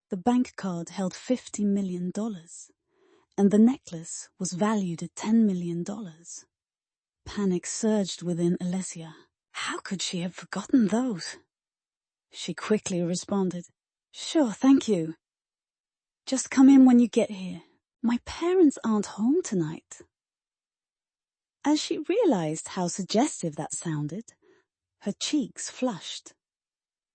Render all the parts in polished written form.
The bank card held $50 million, and the necklace was valued at $10 million. Panic surged within Alicia. How could she have forgotten those? She quickly responded, "Sure, thank you. Just come in when you get here. My parents aren't home tonight." As she realized how suggestive that sounded, her cheeks flushed.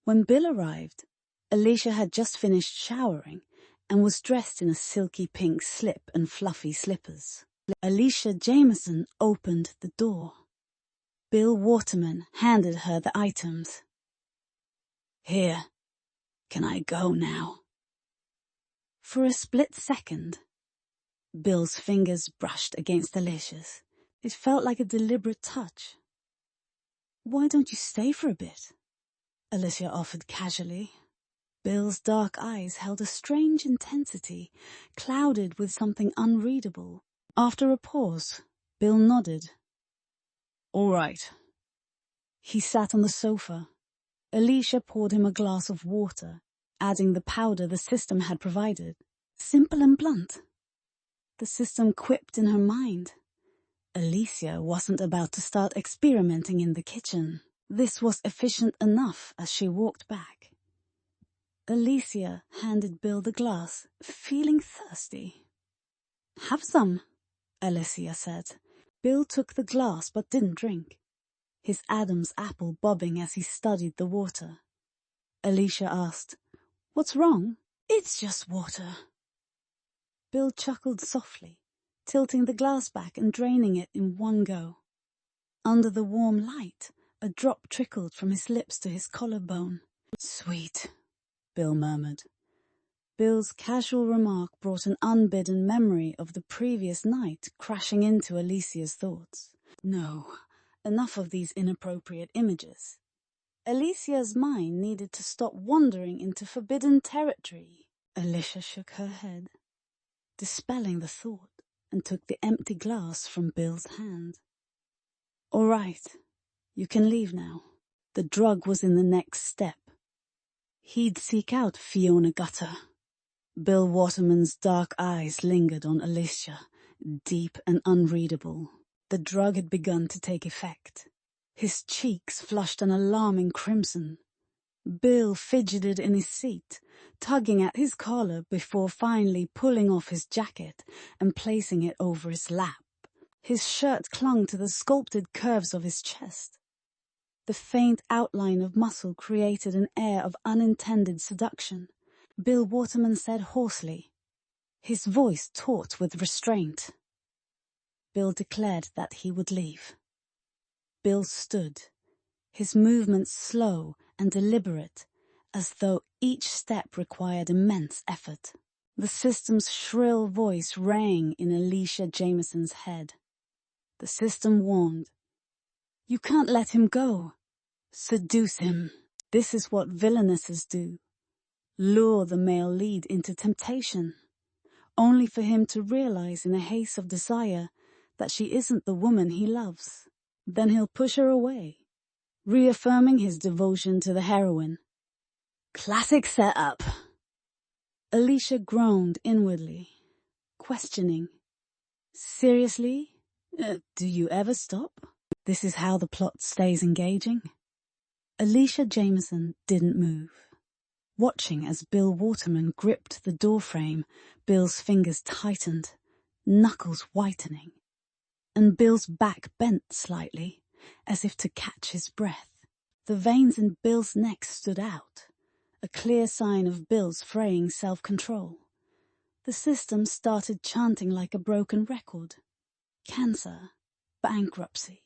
When Bill arrived, Alicia had just finished showering and was dressed in a silky pink slip and fluffy slippers. Alicia Jameson opened the door. Bill Waterman handed her the items. "Here, can I go now?" For a split second, Bill's fingers brushed against Alicia's. It felt like a deliberate touch. "Why don't you stay for a bit?" Alicia offered casually. Bill's dark eyes held a strange intensity, clouded with something unreadable. After a pause, Bill nodded. "All right." He sat on the sofa. Alicia poured him a glass of water, adding the powder the system had provided. Simple and blunt. The system quipped in her mind. Alicia wasn't about to start experimenting in the kitchen. This was efficient enough as she walked back. Alicia handed Bill the glass, feeling thirsty. "Have some," Alicia said. Bill took the glass but didn't drink, his Adam's apple bobbing as he studied the water. Alicia asked, "What's wrong?" "It's just water." Bill chuckled softly, tilting the glass back and draining it in one go. Under the warm light, a drop trickled from his lips to his collarbone. "Sweet," Bill murmured. Bill's casual remark brought an unbidden memory of the previous night crashing into Alicia's thoughts. No, enough of these inappropriate images. Alicia's mind needed to stop wandering into forbidden territory. Alicia shook her head, dispelling the thought, and took the empty glass from Bill's hand. "All right, you can leave now." The drug was in the next step. He'd seek out Fiona Gutter. Bill Waterman's dark eyes lingered on Alicia, deep and unreadable. The drug had begun to take effect. His cheeks flushed an alarming crimson. Bill fidgeted in his seat, tugging at his collar before finally pulling off his jacket and placing it over his lap. His shirt clung to the sculpted curves of his chest. The faint outline of muscle created an air of unintended seduction. Bill Waterman said hoarsely, his voice taut with restraint. Bill declared that he would leave. Bill stood, his movements slow and deliberate, as though each step required immense effort. The system's shrill voice rang in Alicia Jameson's head. The system warned, "You can't let him go. Seduce him. This is what villainesses do. Lure the male lead into temptation, only for him to realize in a haze of desire that she isn't the woman he loves. Then he'll push her away, reaffirming his devotion to the heroine." Classic setup. Alicia groaned inwardly, questioning. Seriously? Do you ever stop? This is how the plot stays engaging? Alicia Jameson didn't move. Watching as Bill Waterman gripped the doorframe, Bill's fingers tightened, knuckles whitening, and Bill's back bent slightly, as if to catch his breath. The veins in Bill's neck stood out, a clear sign of Bill's fraying self-control. The system started chanting like a broken record. Cancer, bankruptcy,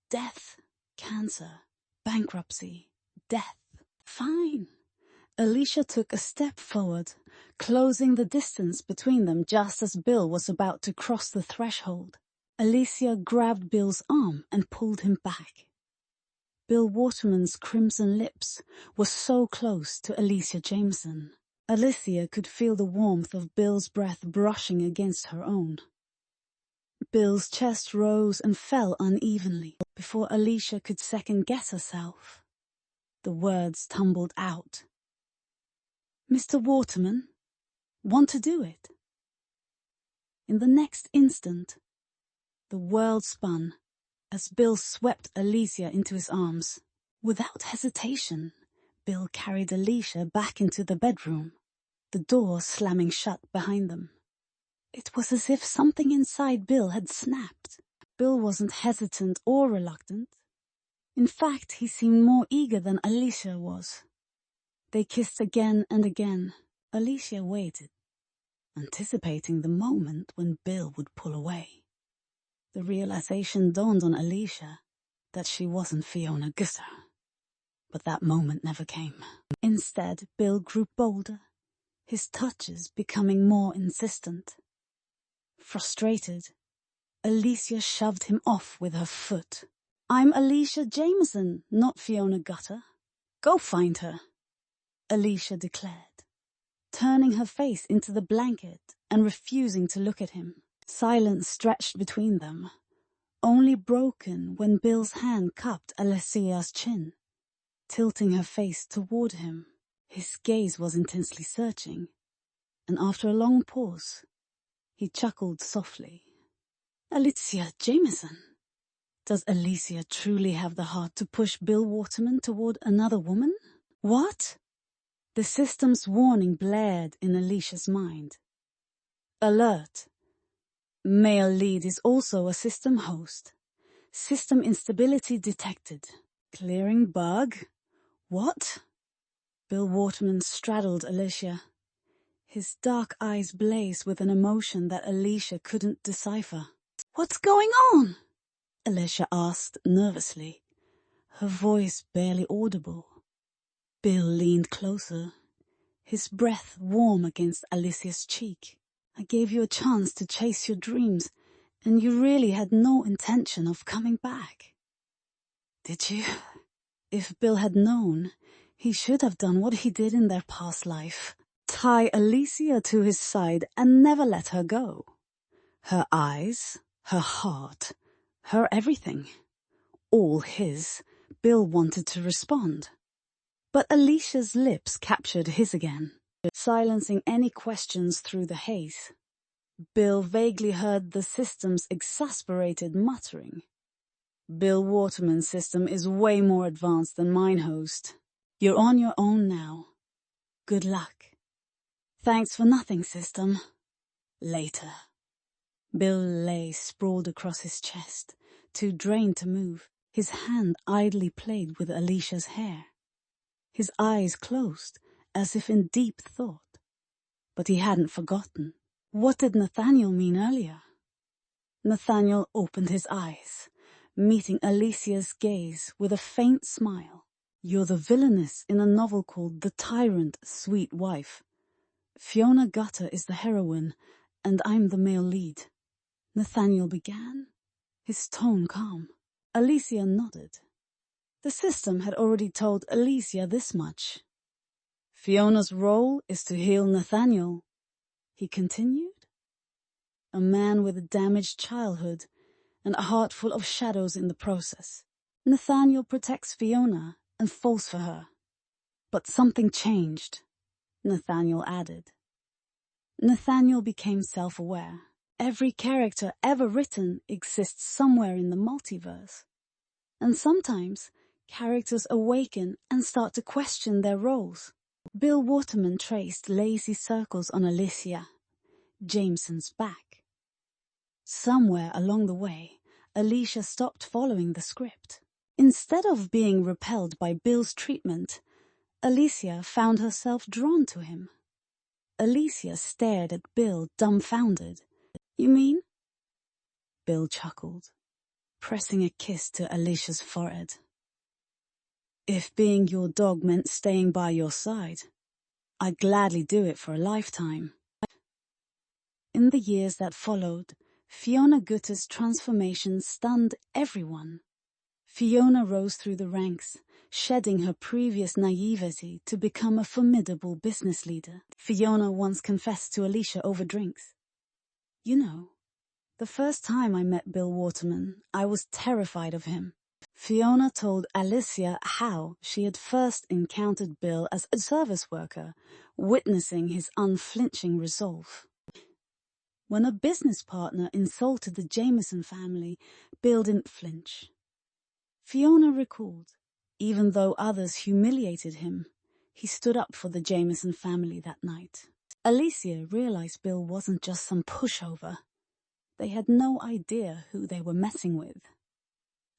death, cancer, bankruptcy, death. Fine. Alicia took a step forward, closing the distance between them just as Bill was about to cross the threshold. Alicia grabbed Bill's arm and pulled him back. Bill Waterman's crimson lips were so close to Alicia Jameson. Alicia could feel the warmth of Bill's breath brushing against her own. Bill's chest rose and fell unevenly before Alicia could second-guess herself. The words tumbled out. "Mr. Waterman, Want to do it? In the next instant, the world spun as Bill swept Alicia into his arms. Without hesitation, Bill carried Alicia back into the bedroom, the door slamming shut behind them. It was as if something inside Bill had snapped. Bill wasn't hesitant or reluctant. In fact, he seemed more eager than Alicia was. They kissed again and again. Alicia waited, anticipating the moment when Bill would pull away. The realization dawned on Alicia that she wasn't Fiona Gutter. But that moment never came. Instead, Bill grew bolder, his touches becoming more insistent. Frustrated, Alicia shoved him off with her foot. "I'm Alicia Jameson, not Fiona Gutter. Go find her," Alicia declared, turning her face into the blanket and refusing to look at him. Silence stretched between them, only broken when Bill's hand cupped Alicia's chin, tilting her face toward him. His gaze was intensely searching, and after a long pause, he chuckled softly. "Alicia Jameson? Does Alicia truly have the heart to push Bill Waterman toward another woman? What?" The system's warning blared in Alicia's mind. "Alert! Male lead is also a system host. System instability detected. Clearing bug? What?" Bill Waterman straddled Alicia. His dark eyes blazed with an emotion that Alicia couldn't decipher. "What's going on?" Alicia asked nervously, her voice barely audible. Bill leaned closer, his breath warm against Alicia's cheek. "I gave you a chance to chase your dreams, and you really had no intention of coming back. Did you?" If Bill had known, he should have done what he did in their past life. Tie Alicia to his side and never let her go. Her eyes, her heart, her everything. All his. Bill wanted to respond. But Alicia's lips captured his again, silencing any questions through the haze. Bill vaguely heard the system's exasperated muttering. "Bill Waterman's system is way more advanced than mine, host. You're on your own now. Good luck." "Thanks for nothing, system. Later." Bill lay sprawled across his chest, too drained to move. His hand idly played with Alicia's hair. His eyes closed, as if in deep thought. But he hadn't forgotten. What did Nathaniel mean earlier? Nathaniel opened his eyes, meeting Alicia's gaze with a faint smile. "You're the villainess in a novel called The Tyrant, Sweet Wife. Fiona Gutter is the heroine, and I'm the male lead," Nathaniel began, his tone calm. Alicia nodded. The system had already told Alicia this much. "Fiona's role is to heal Nathaniel," he continued. "A man with a damaged childhood and a heart full of shadows in the process. Nathaniel protects Fiona and falls for her. But something changed," Nathaniel added. Nathaniel became self-aware. Every character ever written exists somewhere in the multiverse. And sometimes, characters awaken and start to question their roles. Bill Waterman traced lazy circles on Alicia Jameson's back. Somewhere along the way, Alicia stopped following the script. Instead of being repelled by Bill's treatment, Alicia found herself drawn to him. Alicia stared at Bill dumbfounded. "You mean?" Bill chuckled, pressing a kiss to Alicia's forehead. "If being your dog meant staying by your side, I'd gladly do it for a lifetime." In the years that followed, Fiona Gutter's transformation stunned everyone. Fiona rose through the ranks, shedding her previous naivety to become a formidable business leader. Fiona once confessed to Alicia over drinks. "You know, the first time I met Bill Waterman, I was terrified of him." Fiona told Alicia how she had first encountered Bill as a service worker witnessing his unflinching resolve. When a business partner insulted the Jameson family, Bill didn't flinch. Fiona recalled, even though others humiliated him, he stood up for the Jameson family that night. Alicia realized Bill wasn't just some pushover. They had no idea who they were messing with.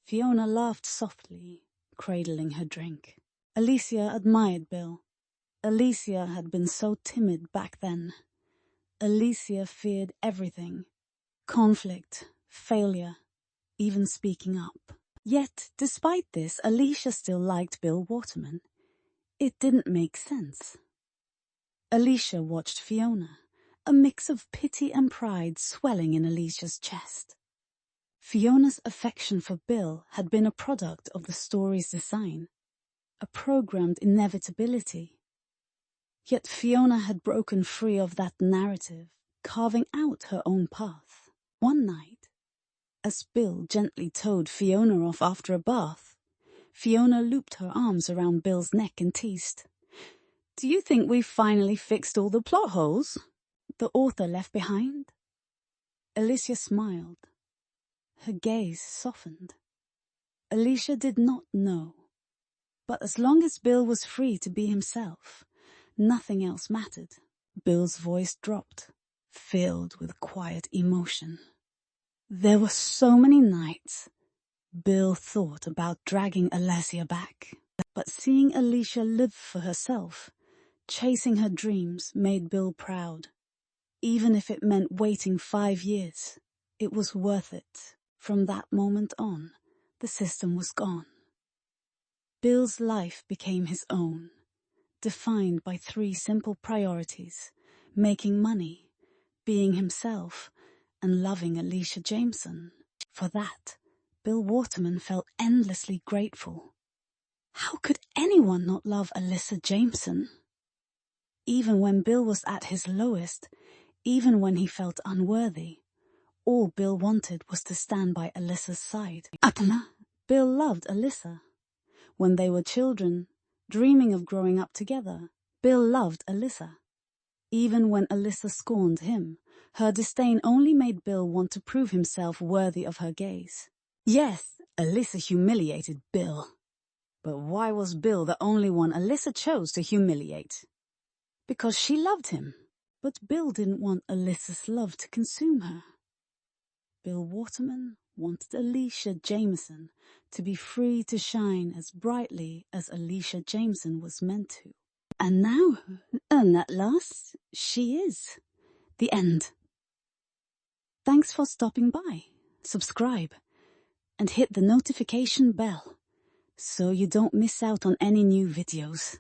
Fiona laughed softly, cradling her drink. Alicia admired Bill. Alicia had been so timid back then. Alicia feared everything. Conflict, failure, even speaking up. Yet, despite this, Alicia still liked Bill Waterman. It didn't make sense. Alicia watched Fiona, a mix of pity and pride swelling in Alicia's chest. Fiona's affection for Bill had been a product of the story's design, a programmed inevitability. Yet Fiona had broken free of that narrative, carving out her own path. One night, as Bill gently towed Fiona off after a bath, Fiona looped her arms around Bill's neck and teased, "Do you think we've finally fixed all the plot holes the author left behind?" Alicia smiled. Her gaze softened. Alicia did not know. But as long as Bill was free to be himself, nothing else mattered. Bill's voice dropped, filled with quiet emotion. There were so many nights Bill thought about dragging Alicia back, but seeing Alicia live for herself, chasing her dreams, made Bill proud. Even if it meant waiting 5 years, it was worth it. From that moment on, the system was gone. Bill's life became his own, defined by 3 simple priorities: making money, being himself, and loving Alicia Jameson. For that, Bill Waterman felt endlessly grateful. How could anyone not love Alicia Jameson? Even when Bill was at his lowest, even when he felt unworthy, all Bill wanted was to stand by Alicia's side. Bill loved Alicia. When they were children, dreaming of growing up together, Bill loved Alicia. Even when Alicia scorned him, her disdain only made Bill want to prove himself worthy of her gaze. Yes, Alicia humiliated Bill. But why was Bill the only one Alicia chose to humiliate? Because she loved him. But Bill didn't want Alicia's love to consume her. Bill Waterman wanted Alicia Jameson to be free to shine as brightly as Alicia Jameson was meant to. And now, at last, she is. The end. Thanks for stopping by. Subscribe and hit the notification bell so you don't miss out on any new videos.